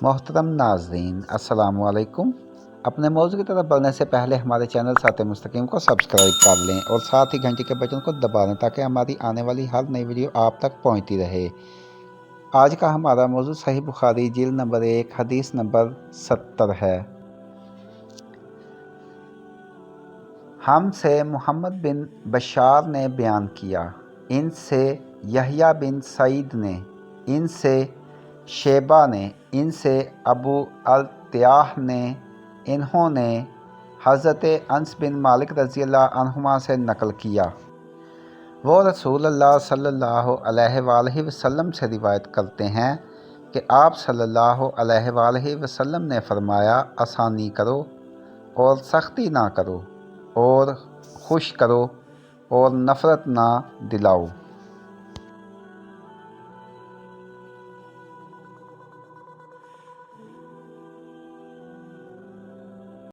محترم ناظرین السلام علیکم۔ اپنے موضوع کی طرف بڑھنے سے پہلے ہمارے چینل ساتھ مستقیم کو سبسکرائب کر لیں اور ساتھ ہی گھنٹی کے بٹن کو دبا دیں تاکہ ہماری آنے والی ہر نئی ویڈیو آپ تک پہنچتی رہے۔ آج کا ہمارا موضوع صحیح بخاری جلد نمبر 1 حدیث نمبر 70 ہے۔ ہم سے محمد بن بشار نے بیان کیا، ان سے یحییٰ بن سعید نے، ان سے شیبہ نے، ان سے ابو التیاح نے، انہوں نے حضرت انس بن مالک رضی اللہ عنہما سے نقل کیا۔ وہ رسول اللہ صلی اللہ علیہ وآلہ وسلم سے روایت کرتے ہیں کہ آپ صلی اللہ علیہ وآلہ وسلم نے فرمایا، آسانی کرو اور سختی نہ کرو، اور خوش کرو اور نفرت نہ دلاؤ۔